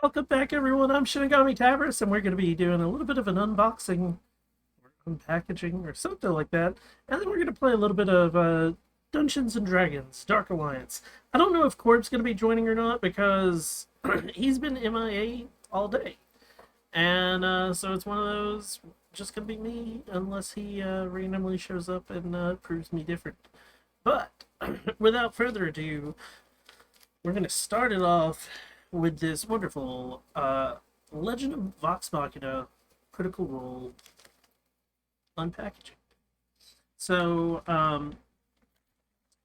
Welcome back, everyone. I'm Shinigami Tavris, and we're going to be doing a little bit of an unboxing or unpackaging or something like that. And then we're going to play a little bit of Dungeons and Dragons Dark Alliance. I don't know if Corb's going to be joining or not because he's been MIA all day. And so it's one of those, just going to be me unless he randomly shows up and proves me different. But without further ado, we're going to start it off with this wonderful Legend of Vox Machina Critical Role unpackaging. So,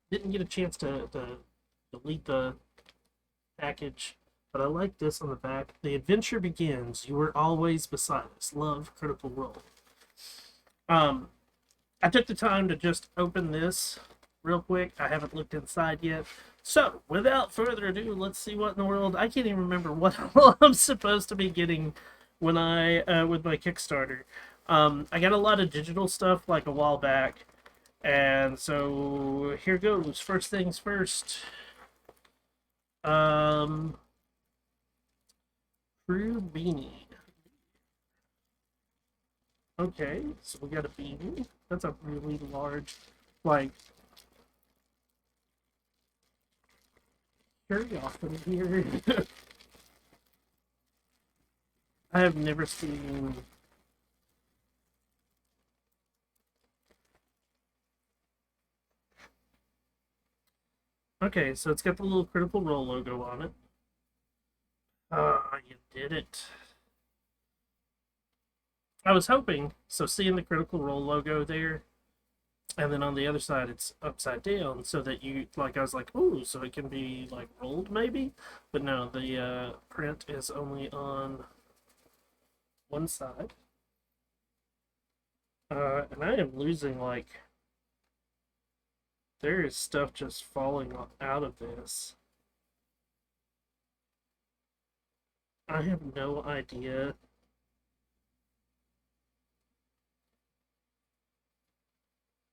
didn't get a chance to delete the package, but I like this on the back. The adventure begins. You were always beside us. Love, Critical Role. I took the time to just open this real quick. I haven't looked inside yet. So, without further ado, let's see what in the world. I can't even remember what I'm supposed to be getting when I with my Kickstarter. I got a lot of digital stuff like a while back, and so here goes. First things first. Crew beanie. Okay, so we got a beanie. That's a really large, like, very often here. I have never seen okay, so it's got the little Critical Role logo on it. You did it. I was hoping, so seeing the Critical Role logo there, and then on the other side it's upside down so that you, like, I was like, ooh, so it can be like rolled maybe, but no, the print is only on one side. And I am losing, like, there is stuff just falling out of this. I have no idea.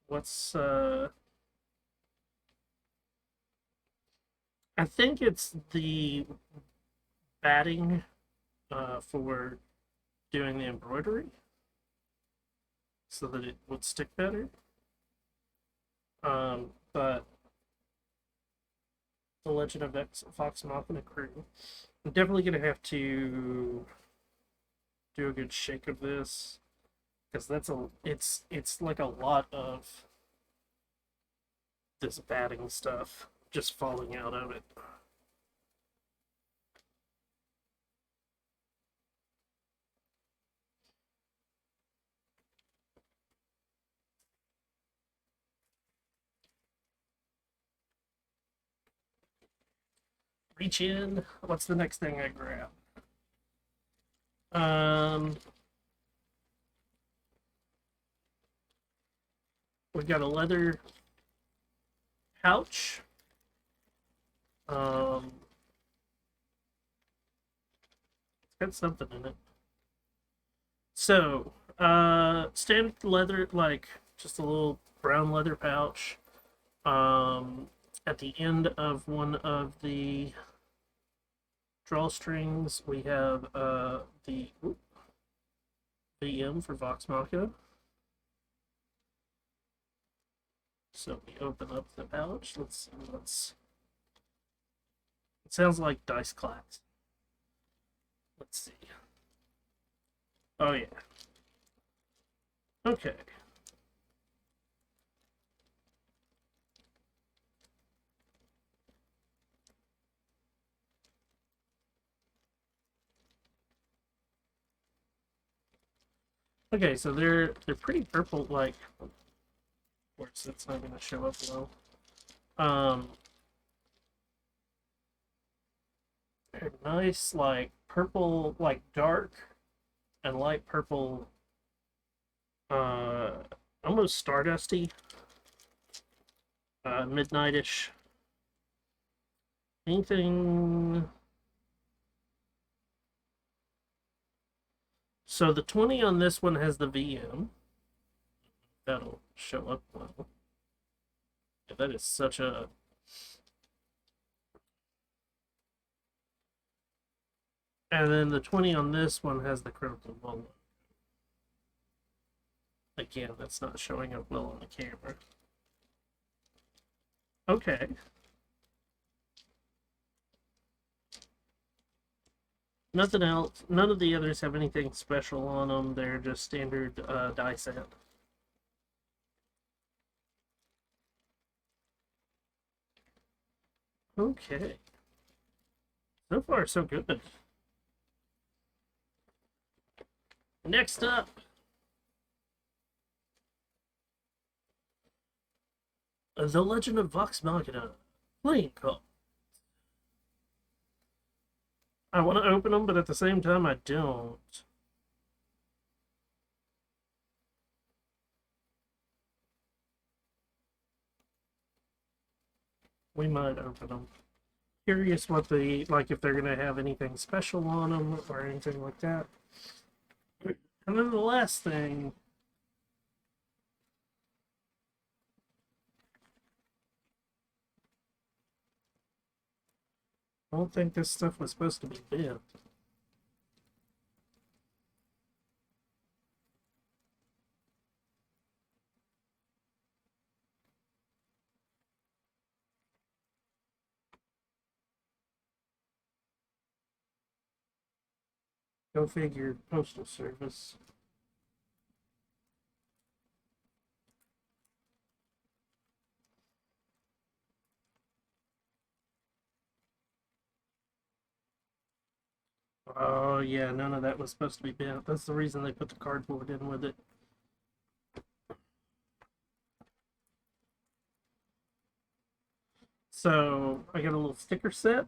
What's I think it's the batting for doing the embroidery so that it would stick better. But the Legend of Vox Machina Crew, I'm definitely gonna have to do a good shake of this because it's like a lot of this batting stuff just falling out of it. Reach in. What's the next thing I grab? Um, we got a leather pouch. It's got something in it. So, standard leather, like just a little brown leather pouch. Um, at the end of one of the drawstrings, we have the VM for Vox Machina. So we open up the pouch. Let's see what's. It sounds like dice clacks. Let's see. Oh yeah. Okay. Okay, so they're pretty purple. Like, of course, that's not gonna show up well. They're nice, like purple, like dark and light purple, uh, almost stardusty, midnightish. Anything? So the 20 on this one has the VM. That'll show up well. Yeah, that is such a. And then the 20 on this one has the critical moment. Again, that's not showing up well on the camera. Okay. Nothing else. None of the others have anything special on them. They're just standard die set. Okay. So far, so good. Next up, The Legend of Vox Machina playing card. I want to open them, but at the same time, I don't. We might open them. Curious what the, like, if they're going to have anything special on them or anything like that. And then the last thing. I don't think this stuff was supposed to be bent. Go figure, postal service. Oh yeah, none of that was supposed to be bent. That's the reason they put the cardboard in with it. So I got a little sticker set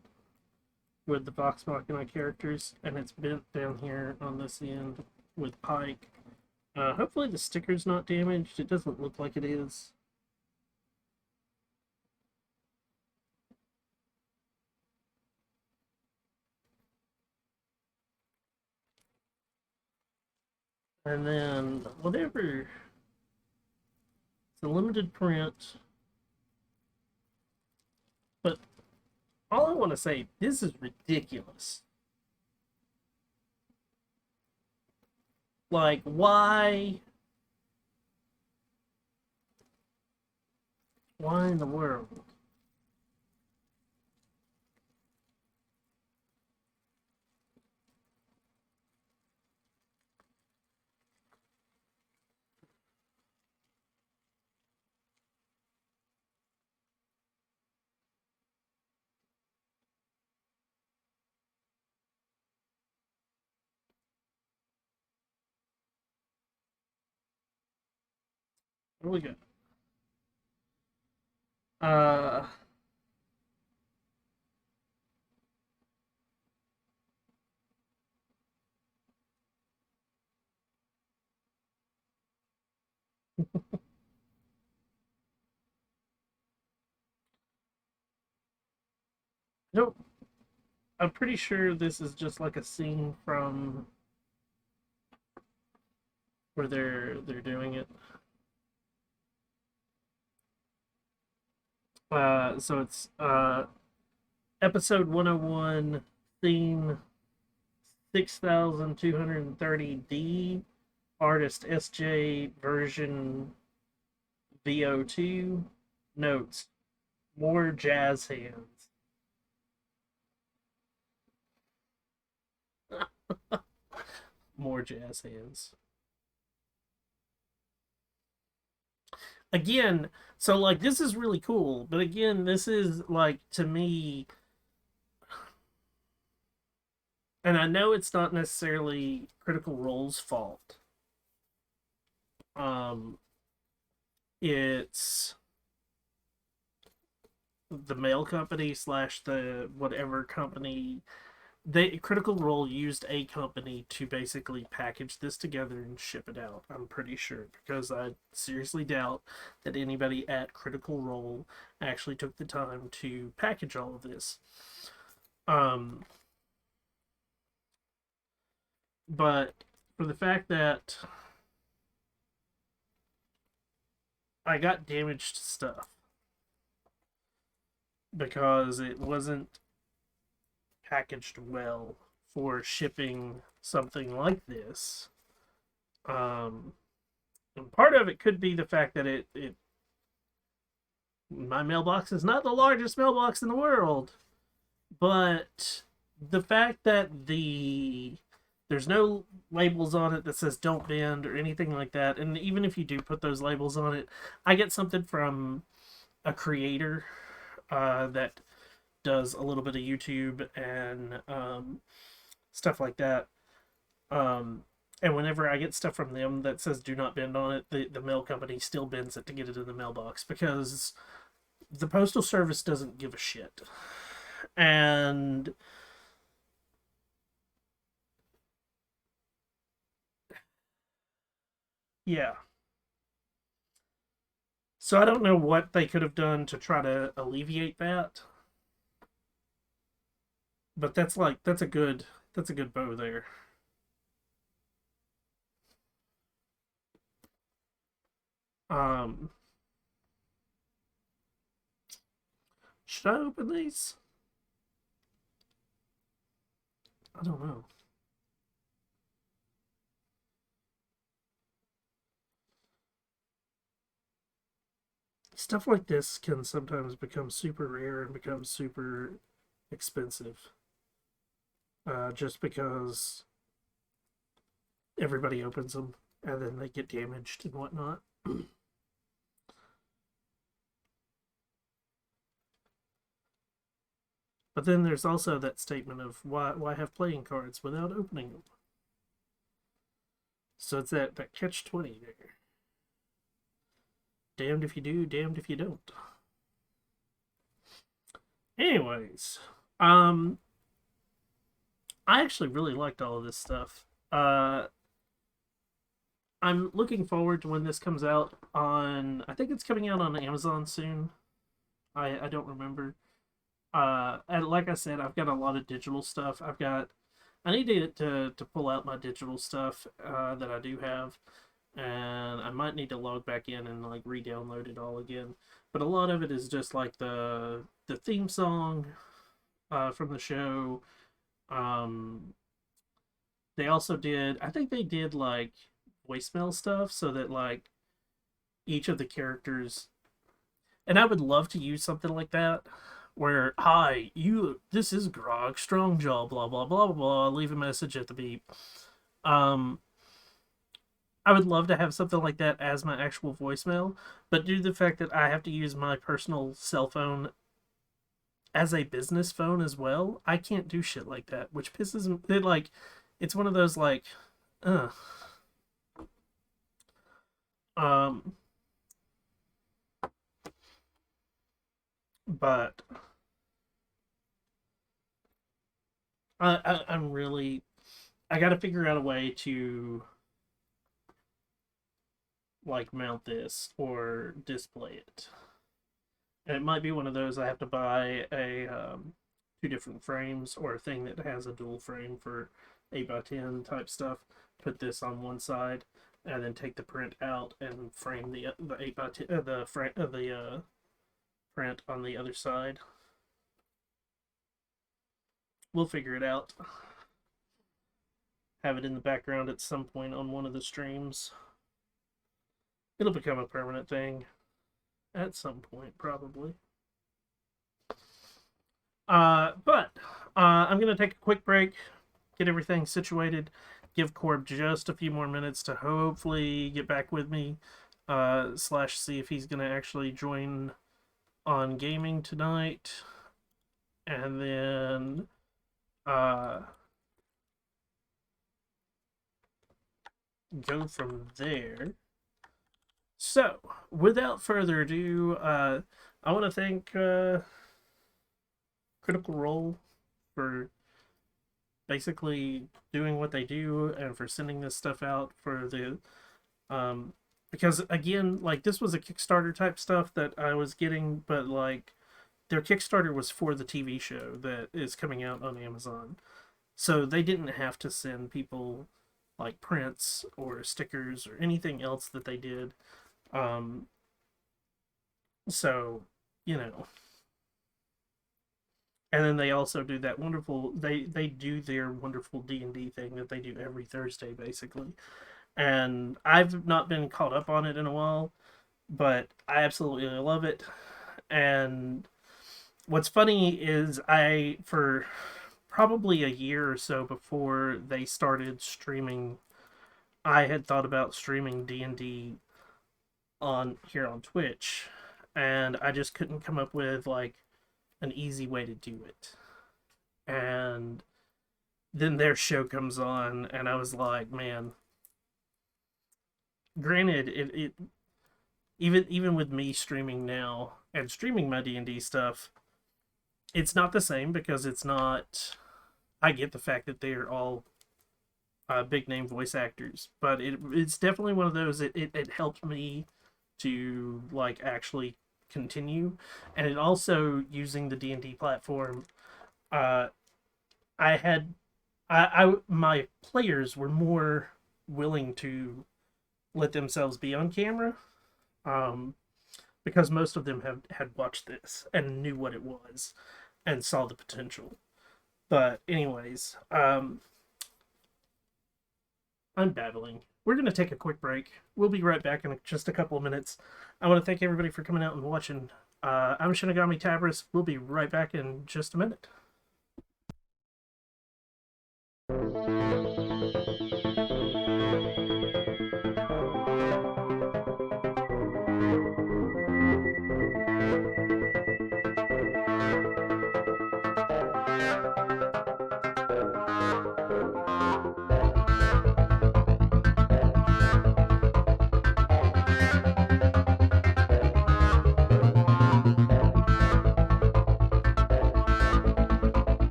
with the Vox Machina characters, and it's bent down here on this end with Pike. Hopefully the sticker's not damaged. It doesn't look like it is. And then whatever, it's a limited print. But all I want to say, this is ridiculous. Like, why? Why in the world? What we got? Uh, no, I'm pretty sure this is just like a scene from where they're doing it. So it's episode 101, theme 6230D, artist SJ, version VO2, notes, more jazz hands. More jazz hands. Again, so like this is really cool, but again, this is like to me, and I know it's not necessarily Critical Role's fault. Um, it's the mail company slash the whatever company. They Critical Role used a company to basically package this together and ship it out. I'm pretty sure, because I seriously doubt that anybody at Critical Role actually took the time to package all of this. Um, but for the fact that I got damaged stuff because it wasn't packaged well for shipping something like this. Um, and part of it could be the fact that it my mailbox is not the largest mailbox in the world, but the fact that there's no labels on it that says don't bend or anything like that, and even if you do put those labels on it, I get something from a creator that does a little bit of YouTube and stuff like that. Um, and whenever I get stuff from them that says do not bend on it, the mail company still bends it to get it in the mailbox because the postal service doesn't give a shit. And yeah. So I don't know what they could have done to try to alleviate that, but that's a good bow there. Um, should I open these? I don't know. Stuff like this can sometimes become super rare and become super expensive, just because everybody opens them and then they get damaged and whatnot. But then there's also that statement of why have playing cards without opening them? So it's that catch 20 there. Damned if you do, damned if you don't. Anyways, um, I actually really liked all of this stuff. I'm looking forward to when this comes out on. I think it's coming out on Amazon soon. I don't remember. And like I said, I've got a lot of digital stuff. I need to pull out my digital stuff that I do have, and I might need to log back in and like re-download it all again. But a lot of it is just like the theme song from the show. Um, they also did, I think they did like voicemail stuff so that like each of the characters, and I would love to use something like that where, hi, this is Grog Strongjaw, blah blah blah blah blah, leave a message at the beep. Um, I would love to have something like that as my actual voicemail, but due to the fact that I have to use my personal cell phone as a business phone as well, I can't do shit like that, which pisses me. Like, it's one of those like, uh, um, But I'm really, I got to figure out a way to like mount this or display it. And it might be one of those I have to buy a two different frames or a thing that has a dual frame for 8x10 type stuff. Put this on one side and then take the print out and frame the 8x10 the frame the print on the other side. We'll figure it out. Have it in the background at some point on one of the streams. It'll become a permanent thing at some point, probably. But I'm going to take a quick break, get everything situated, give Corb just a few more minutes to hopefully get back with me, slash see if he's going to actually join on gaming tonight. And then go from there. So, without further ado, I want to thank Critical Role for basically doing what they do and for sending this stuff out for the because again, like, this was a Kickstarter type stuff that I was getting, but like their Kickstarter was for the TV show that is coming out on Amazon, so they didn't have to send people like prints or stickers or anything else that they did. um so, you know, and then they also do that wonderful, they do their wonderful D&D thing that they do every Thursday basically. And I've not been caught up on it in a while, but I absolutely love it. And what's funny is I, for probably a year or so before they started streaming, I had thought about streaming D&D on here on Twitch, and I just couldn't come up with like an easy way to do it. And then their show comes on, and I was like, man, granted, it even with me streaming now and streaming my D&D stuff, it's not the same because it's not. I get the fact that they're all big name voice actors, but it's definitely one of those. It helped me to like actually continue, and it also using the D&D platform. Uh, I had I my players were more willing to let themselves be on camera, um, because most of them had watched this and knew what it was and saw the potential. But anyways, I'm babbling. We're going to take a quick break. We'll be right back in just a couple of minutes. I want to thank everybody for coming out and watching. I'm Shinigami Tabris. We'll be right back in just a minute.